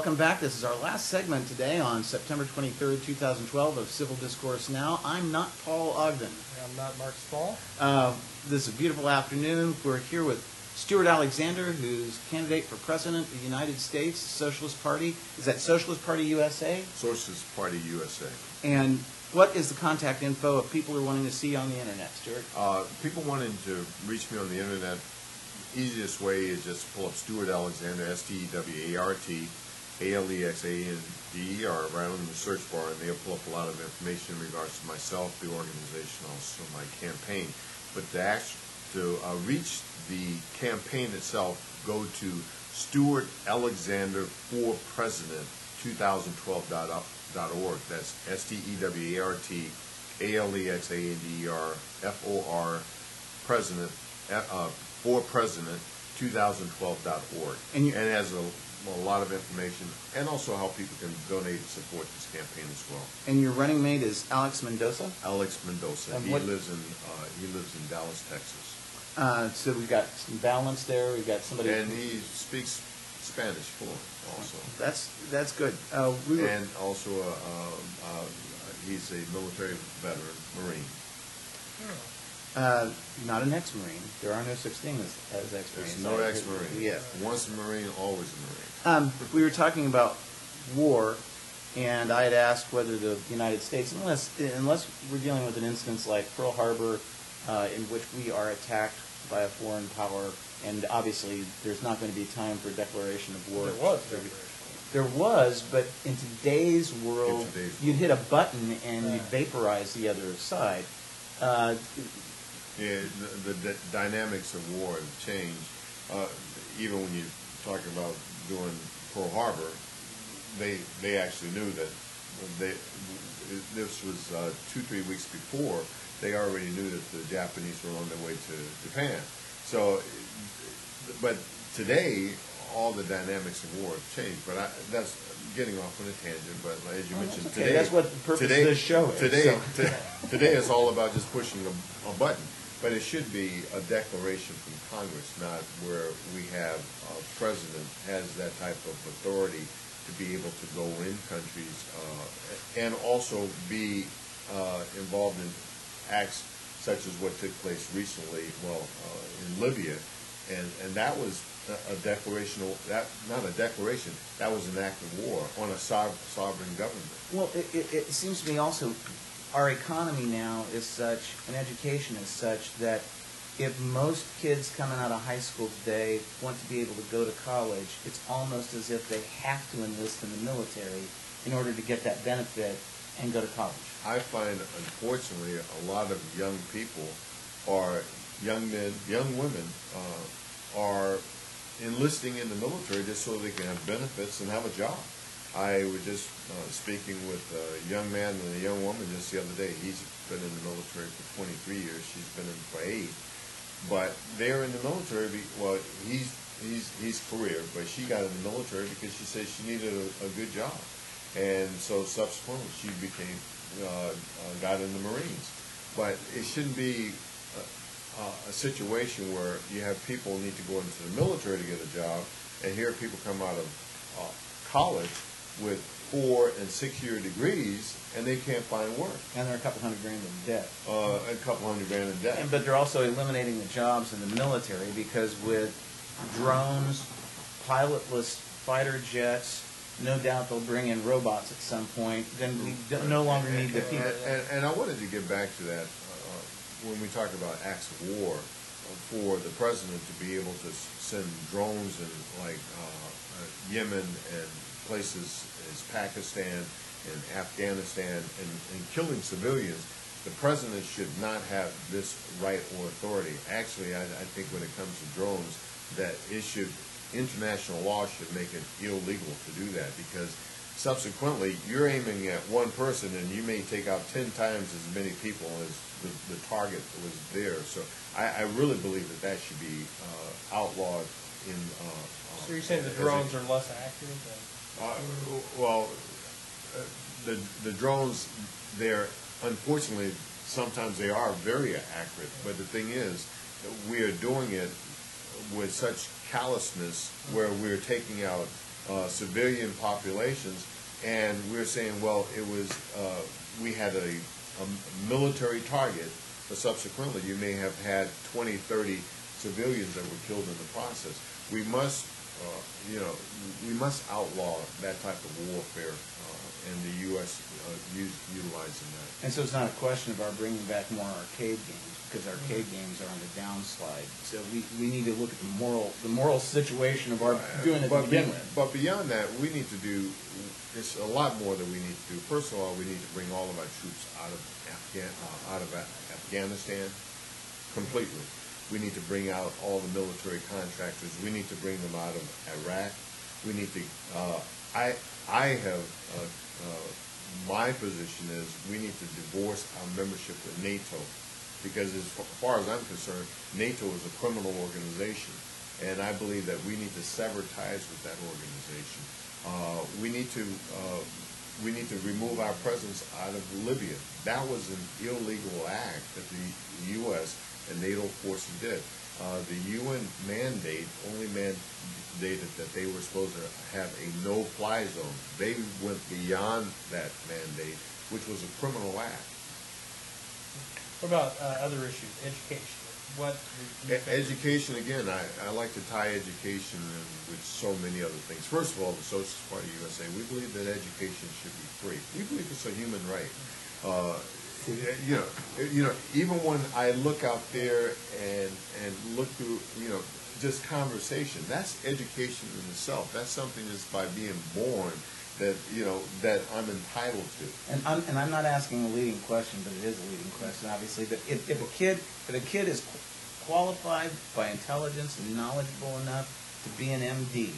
Welcome back. This is our last segment today on September 23rd, 2012 of Civil Discourse Now. I'm not Paul Ogden. I'm not Mark Small. This is a beautiful afternoon. We're here with Stewart Alexander, who's candidate for President of the United States, Socialist Party. Is that Socialist Party USA? Socialist Party USA. And what is the contact info of people who are wanting to see you on the Internet, Stewart? People wanting to reach me on the Internet, easiest way is just pull up Stewart Alexander, S-T-E-W-A-R-T, A-L-E-X-A-N-D-E-R, right on the search bar, and they'll pull up a lot of information in regards to myself, the organization, also my campaign. But to reach the campaign itself, go to Stewart Alexander for President 2012.org. That's S-T-E-W-A-R-T, A-L-E-X-A-N-D-E-R, F-O-R, President, for President 2012.org. And it has a lot of information, and also how people can donate and support this campaign as well. And your running mate is Alex Mendoza? Alex Mendoza. He lives in Dallas, Texas. So we've got some balance there. We've got somebody, and he speaks Spanish fluent also. That's good. And also he's a military veteran, Marine. Not an ex-Marine. There are no such thing as ex-Marines. There's no ex-Marine. Yes. Once a Marine, always a Marine. We were talking about war, and I had asked whether the United States, unless we're dealing with an instance like Pearl Harbor, in which we are attacked by a foreign power, and obviously there's not going to be time for a declaration of war. There was, but in today's world, you'd hit a button and you'd vaporize the other side. Yeah, the dynamics of war have changed. Even when you talk about doing Pearl Harbor, they actually knew that this was 2-3 weeks before. They already knew that the Japanese were on their way to Japan. So, but today, all the dynamics of war have changed. But that's getting off on a tangent. But as you mentioned, today, that's what the purpose of this show is. Today is all about just pushing a button. But it should be a declaration from Congress, not where we have a president has that type of authority to be able to go in countries and also be involved in acts such as what took place recently, in Libya, and that was a declaration. Not a declaration. That was an act of war on a sovereign government. Well, it seems to me also, our economy now is such, and education is such, that if most kids coming out of high school today want to be able to go to college, it's almost as if they have to enlist in the military in order to get that benefit and go to college. I find, unfortunately, a lot of young people, or young men, young women, are enlisting in the military just so they can have benefits and have a job. I was just speaking with a young man and a young woman just the other day. He's been in the military for 23 years. She's been in for 8. But they're in the military. He's career, but she got in the military because she said she needed a good job, and so subsequently she got in the Marines. But it shouldn't be a situation where you have people need to go into the military to get a job, and here people come out of college with 4- and 6-year degrees, and they can't find work. And they're a couple $100,000 in debt. A couple $100,000 in debt. But they're also eliminating the jobs in the military because with drones, pilotless fighter jets, no doubt they'll bring in robots at some point. Then we no longer need the people. And I wanted to get back to that when we talk about acts of war, for the president to be able to send drones in like Yemen and places as Pakistan and Afghanistan and killing civilians. The president should not have this right or authority. Actually, I think when it comes to drones, that international law should make it illegal to do that, because subsequently you're aiming at one person and you may take out 10 times as many people as the target was there. So I really believe that should be outlawed in. So you're saying the drones are less accurate than? The drones, unfortunately, sometimes they are very accurate, but the thing is, we are doing it with such callousness where we're taking out civilian populations, and we're saying, well, it was we had a military target, but subsequently you may have had 20, 30 civilians that were killed in the process. We must, we must outlaw that type of warfare, and the U.S. Utilizing that. And so it's not a question of our bringing back more arcade games, because arcade games are on the downslide. So we need to look at the moral situation of our doing it to begin with. But beyond that, we need to do, there's a lot more that we need to do. First of all, we need to bring all of our troops out of Afghanistan completely. We need to bring out all the military contractors. We need to bring them out of Iraq. We need to, I have, my position is we need to divorce our membership with NATO, because as far as I'm concerned, NATO is a criminal organization, and I believe that we need to sever ties with that organization. We need to remove our presence out of Libya. That was an illegal act that the U.S. and NATO forces did. The UN mandate only mandated that they were supposed to have a no-fly zone. They went beyond that mandate, which was a criminal act. What about other issues? Education. What? Education, again, I like to tie education in with so many other things. First of all, the Socialist Party USA, we believe that education should be free. We believe it's a human right. Even when I look out there and look through, just conversation, that's education in itself. That's something that's by being born that, that I'm entitled to. And I'm not asking a leading question, but it is a leading question, obviously. But if a kid is qualified by intelligence and knowledgeable enough to be an MD,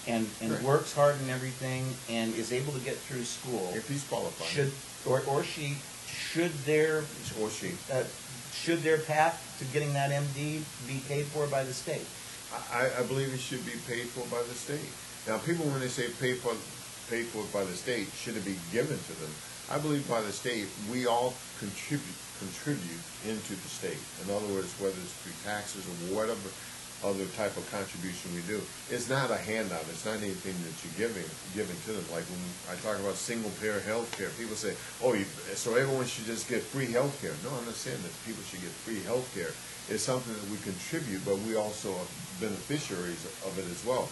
and Right. works hard and everything, and is able to get through school, If he's qualified. should their path to getting that MD be paid for by the state? I believe it should be paid for by the state. Now, people, when they say paid for by the state, should it be given to them? I believe by the state, we all contribute into the state. In other words, whether it's through taxes or whatever other type of contribution we do. It's not a handout. It's not anything that you're giving to them. Like when I talk about single-payer health care, people say, so everyone should just get free health care. No, I'm not saying that people should get free health care. It's something that we contribute, but we also are beneficiaries of it as well.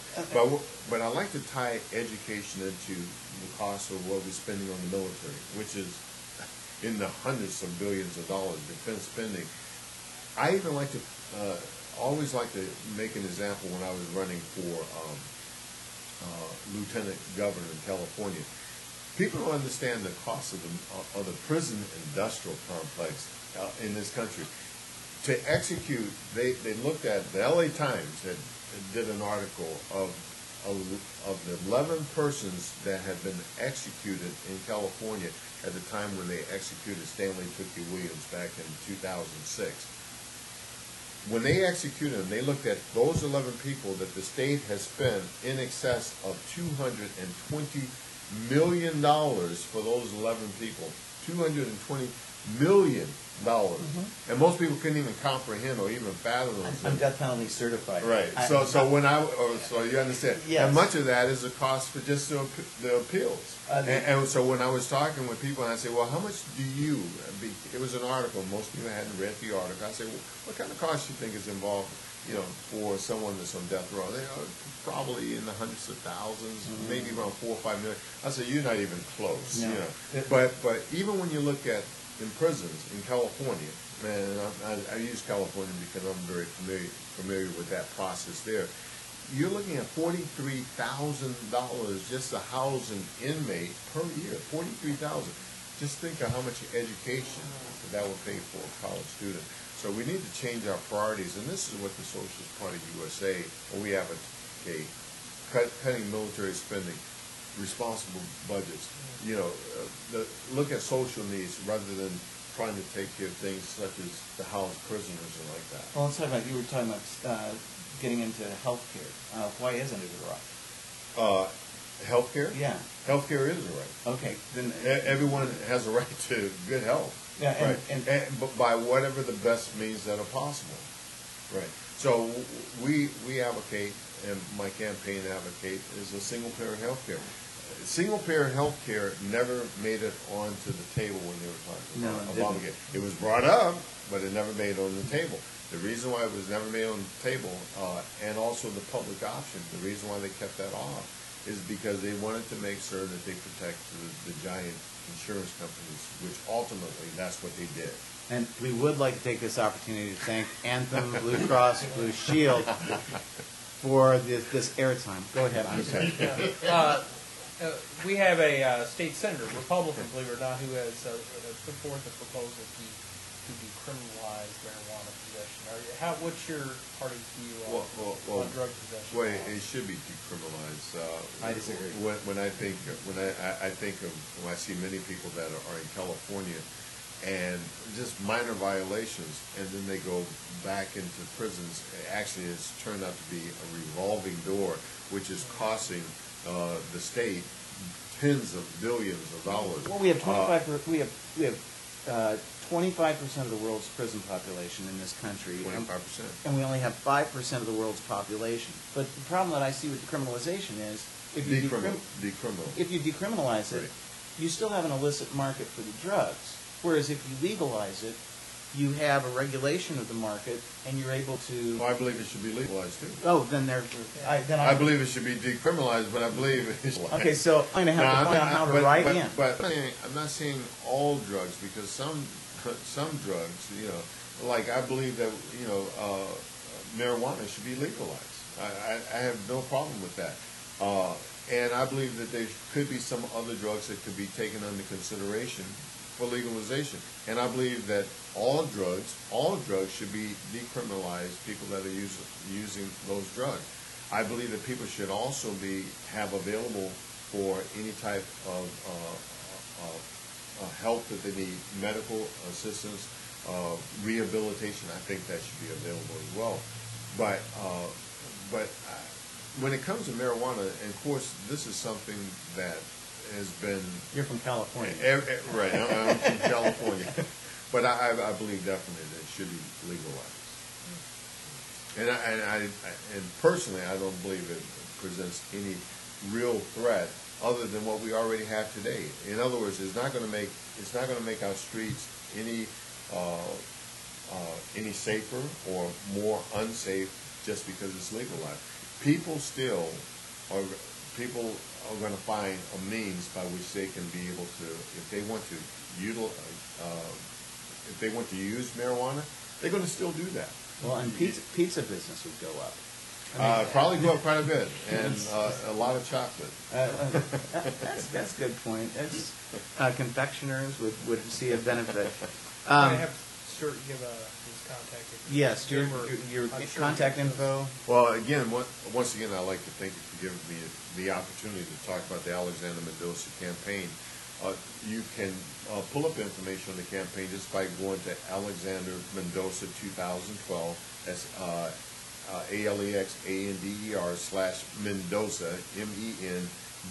But I like to tie education into the cost of what we're spending on the military, which is in the hundreds of billions of dollars, defense spending. I even like to, always like to make an example when I was running for lieutenant governor in California. People don't understand the cost of the prison industrial complex in this country. To execute, they looked at, the LA Times did an article of the 11 persons that had been executed in California at the time when they executed Stanley Tookie Williams back in 2006. When they executed them, they looked at those 11 people that the state has spent in excess of $220 million for those 11 people. $220 million. Mm-hmm. And most people couldn't even comprehend or even fathom those. I'm death penalty certified. Right. So you understand. Yes. And much of that is the cost for just the appeals. And so when I was talking with people, and I say, well, how much do you? It was an article. Most people hadn't read the article. I say, well, what kind of cost do you think is involved? For someone that's on death row, they are probably in the hundreds of thousands, maybe around 4 or 5 million. I said, you're not even close. No. But even when you look at in prisons in California, and I use California because I'm very familiar with that process there. You're looking at $43,000 just to house an inmate per year. $43,000. Just think of how much education that would pay for a college student. So we need to change our priorities, and this is what the Socialist Party USA, or we have cutting military spending, responsible budgets. Look at social needs rather than trying to take care of things such as the house prisoners and like that. Well, let's talk about, you were talking about getting into health care. Why isn't it a right? Health care? Yeah. Health care is a right. Okay. Then everyone has a right to good health. Yeah, but by whatever the best means that are possible. Right. So we advocate, and my campaign advocate, is a single-payer health care. Single-payer health care never made it onto the table when they were talking No, about it didn't. Obamacare. It was brought up, but it never made it on the table. The reason why it was never made on the table, and also the public option, the reason why they kept that off, is because they wanted to make sure that they protect the giant insurance companies, which ultimately, that's what they did. And we would like to take this opportunity to thank Anthem, Blue Cross, Blue Shield for this airtime. Go ahead, I'm sorry. We have a state senator, Republican, believe it or not, who has put forth a proposal to decriminalize marijuana possession. What's your party's view on drug possession? Well, it should be decriminalized. I disagree. When I see many people that are in California and just minor violations, and then they go back into prisons. Actually, it's turned out to be a revolving door, which is costing the state tens of billions of dollars. Well, we have 25% of the world's prison population in this country. 25%. And we only have 5% of the world's population. But the problem that I see with decriminalization is if you decriminalize it, Right. you still have an illicit market for the drugs. Whereas if you legalize it, you have a regulation of the market, and you're able to. Well, I believe it should be legalized too. Oh, then I believe it should be decriminalized, but I believe it's Okay, so I'm going to have to find out how to write in. But I'm not saying all drugs, because some drugs, like I believe that marijuana should be legalized. I have no problem with that. And I believe that there could be some other drugs that could be taken under consideration for legalization. And I believe that all drugs should be decriminalized, people that are using those drugs. I believe that people should also have available for any type of help that they need, medical assistance, rehabilitation. I think that should be available as well. But when it comes to marijuana, and of course, this is something that has been. You're from California. Right, I'm from California. But I believe definitely that it should be legalized. And personally, I don't believe it presents any real threat other than what we already have today. In other words, it's not going to make our streets any safer or more unsafe just because it's legalized. People are going to find a means by which they can be able to, if they want to use marijuana, they're going to still do that. Well, and pizza business would go up. Probably go up quite a bit, and a lot of chocolate. That's a good point. Confectioners would see a benefit. I have Stewart give his contact information. Yes, your contact info. Well, again, once again, I'd like to thank you for giving me the opportunity to talk about the Alexander Mendoza campaign. You can pull up information on the campaign just by going to Alexander Mendoza 2012. That's ALEXANDER/Mendoza,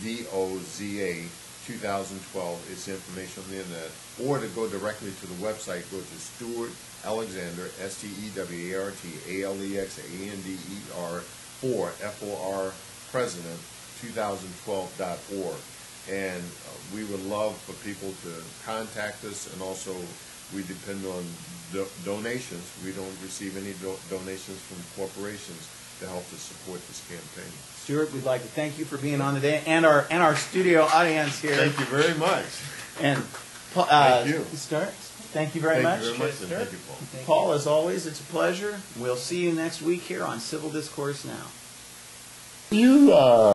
MENDOZA 2012. It's information on the internet. Or to go directly to the website, go to Stewart Alexander, STEWART ALEXANDER FOR President 2012.org. And we would love for people to contact us, and also we depend on donations. We don't receive any donations from corporations to help to support this campaign. Stewart, we'd like to thank you for being on today, and our studio audience here. Thank you very much. And thank you. Stewart, thank you very much. Thank you very much, and thank you, Paul. Paul, as always, it's a pleasure. We'll see you next week here on Civil Discourse Now. You